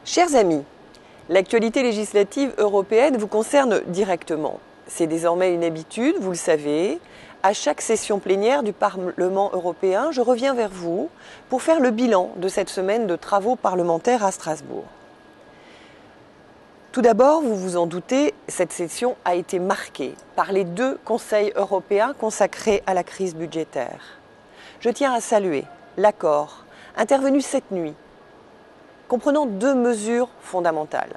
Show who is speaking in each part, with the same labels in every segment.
Speaker 1: Chers amis, l'actualité législative européenne vous concerne directement. C'est désormais une habitude, vous le savez. À chaque session plénière du Parlement européen, je reviens vers vous pour faire le bilan de cette semaine de travaux parlementaires à Strasbourg. Tout d'abord, vous vous en doutez, cette session a été marquée par les 2 conseils européens consacrés à la crise budgétaire. Je tiens à saluer l'accord intervenu cette nuit, comprenant 2 mesures fondamentales.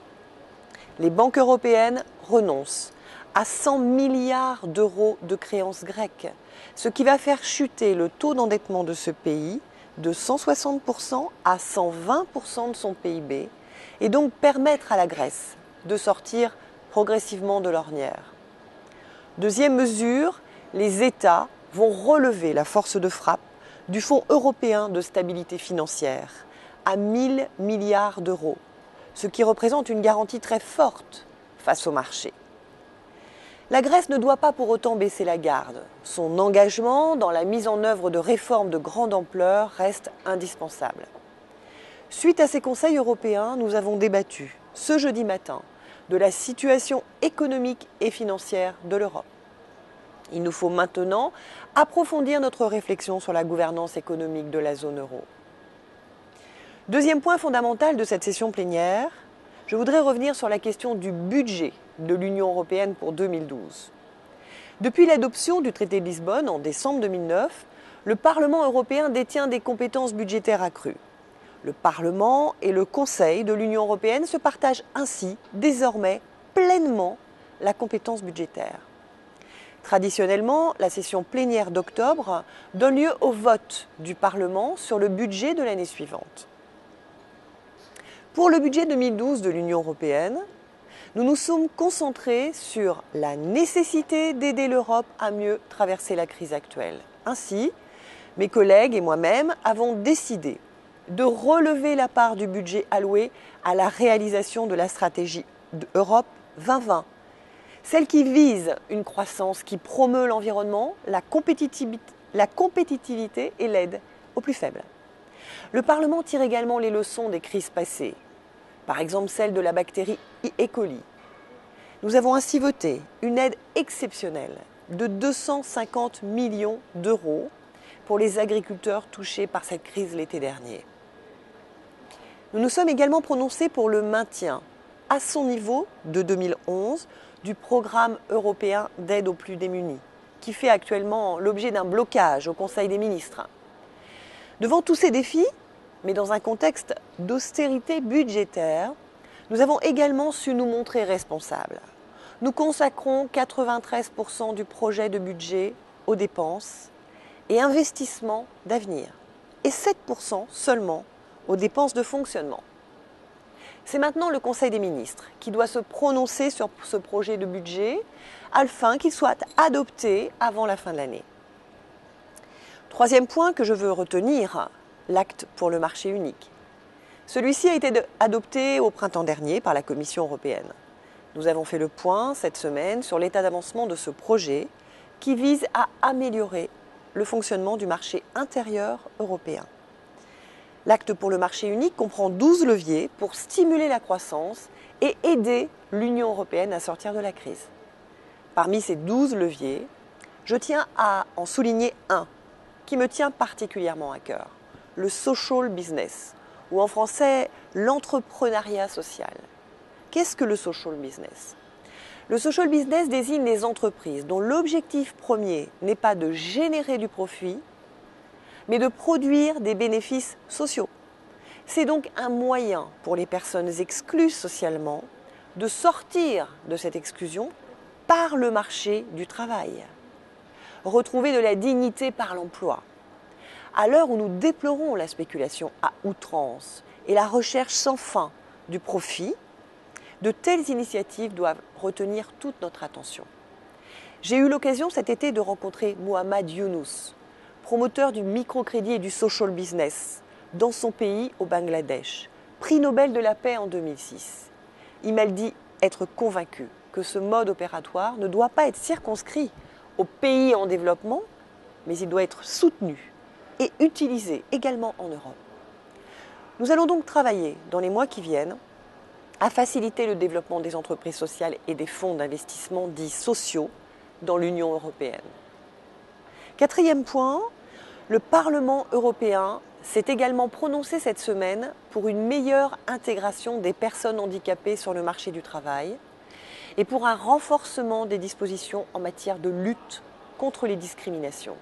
Speaker 1: Les banques européennes renoncent à 100 milliards d'euros de créances grecques, ce qui va faire chuter le taux d'endettement de ce pays de 160% à 120% de son PIB et donc permettre à la Grèce de sortir progressivement de l'ornière. Deuxième mesure, les États vont relever la force de frappe du Fonds européen de stabilité financière à 1 000 milliards d'euros, ce qui représente une garantie très forte face au marché. La Grèce ne doit pas pour autant baisser la garde. Son engagement dans la mise en œuvre de réformes de grande ampleur reste indispensable. Suite à ces conseils européens, nous avons débattu ce jeudi matin de la situation économique et financière de l'Europe. Il nous faut maintenant approfondir notre réflexion sur la gouvernance économique de la zone euro. Deuxième point fondamental de cette session plénière, je voudrais revenir sur la question du budget de l'Union européenne pour 2012. Depuis l'adoption du traité de Lisbonne en décembre 2009, le Parlement européen détient des compétences budgétaires accrues. Le Parlement et le Conseil de l'Union européenne se partagent ainsi désormais pleinement la compétence budgétaire. Traditionnellement, la session plénière d'octobre donne lieu au vote du Parlement sur le budget de l'année suivante. Pour le budget 2012 de l'Union européenne, nous nous sommes concentrés sur la nécessité d'aider l'Europe à mieux traverser la crise actuelle. Ainsi, mes collègues et moi-même avons décidé de relever la part du budget alloué à la réalisation de la stratégie Europe 2020, celle qui vise une croissance qui promeut l'environnement, la compétitivité et l'aide aux plus faibles. Le Parlement tire également les leçons des crises passées, par exemple celle de la bactérie E. coli. Nous avons ainsi voté une aide exceptionnelle de 250 millions d'euros pour les agriculteurs touchés par cette crise l'été dernier. Nous nous sommes également prononcés pour le maintien à son niveau de 2011 du programme européen d'aide aux plus démunis, qui fait actuellement l'objet d'un blocage au Conseil des ministres. Devant tous ces défis, mais dans un contexte d'austérité budgétaire, nous avons également su nous montrer responsables. Nous consacrons 93% du projet de budget aux dépenses et investissements d'avenir, et 7% seulement aux dépenses de fonctionnement. C'est maintenant le Conseil des ministres qui doit se prononcer sur ce projet de budget afin qu'il soit adopté avant la fin de l'année. Troisième point que je veux retenir, l'acte pour le marché unique. Celui-ci a été adopté au printemps dernier par la Commission européenne. Nous avons fait le point cette semaine sur l'état d'avancement de ce projet qui vise à améliorer le fonctionnement du marché intérieur européen. L'acte pour le marché unique comprend 12 leviers pour stimuler la croissance et aider l'Union européenne à sortir de la crise. Parmi ces 12 leviers, je tiens à en souligner un qui me tient particulièrement à cœur, le social business, ou en français, l'entrepreneuriat social. Qu'est-ce que le social business ? Le social business désigne les entreprises dont l'objectif premier n'est pas de générer du profit, mais de produire des bénéfices sociaux. C'est donc un moyen pour les personnes exclues socialement de sortir de cette exclusion par le marché du travail. Retrouver de la dignité par l'emploi. À l'heure où nous déplorons la spéculation à outrance et la recherche sans fin du profit, de telles initiatives doivent retenir toute notre attention. J'ai eu l'occasion cet été de rencontrer Mohamed Younous, promoteur du microcrédit et du social business dans son pays au Bangladesh, prix Nobel de la paix en 2006. Il m'a dit être convaincu que ce mode opératoire ne doit pas être circonscrit aux pays en développement, mais il doit être soutenu et utilisé également en Europe. Nous allons donc travailler dans les mois qui viennent à faciliter le développement des entreprises sociales et des fonds d'investissement dits sociaux dans l'Union européenne. Quatrième point, le Parlement européen s'est également prononcé cette semaine pour une meilleure intégration des personnes handicapées sur le marché du travail et pour un renforcement des dispositions en matière de lutte contre les discriminations.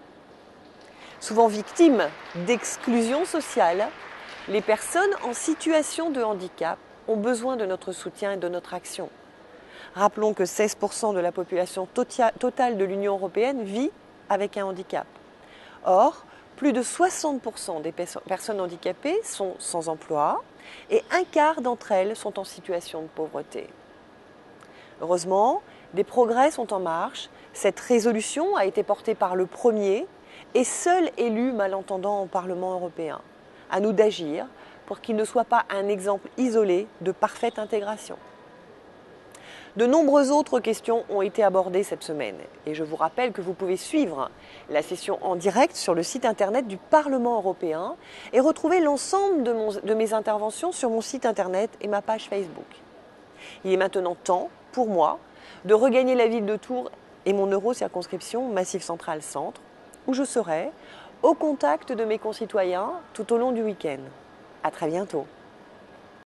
Speaker 1: Souvent victimes d'exclusion sociale, les personnes en situation de handicap ont besoin de notre soutien et de notre action. Rappelons que 16% de la population totale de l'Union européenne vit avec un handicap. Or, plus de 60% des personnes handicapées sont sans emploi et un quart d'entre elles sont en situation de pauvreté. Heureusement, des progrès sont en marche. Cette résolution a été portée par le premier et seul élu malentendant au Parlement européen. À nous d'agir pour qu'il ne soit pas un exemple isolé de parfaite intégration. De nombreuses autres questions ont été abordées cette semaine et je vous rappelle que vous pouvez suivre la session en direct sur le site internet du Parlement européen et retrouver l'ensemble de mes interventions sur mon site internet et ma page Facebook. Il est maintenant temps, pour moi, de regagner la ville de Tours et mon eurocirconscription Massif Central Centre, où je serai au contact de mes concitoyens tout au long du week-end. À très bientôt.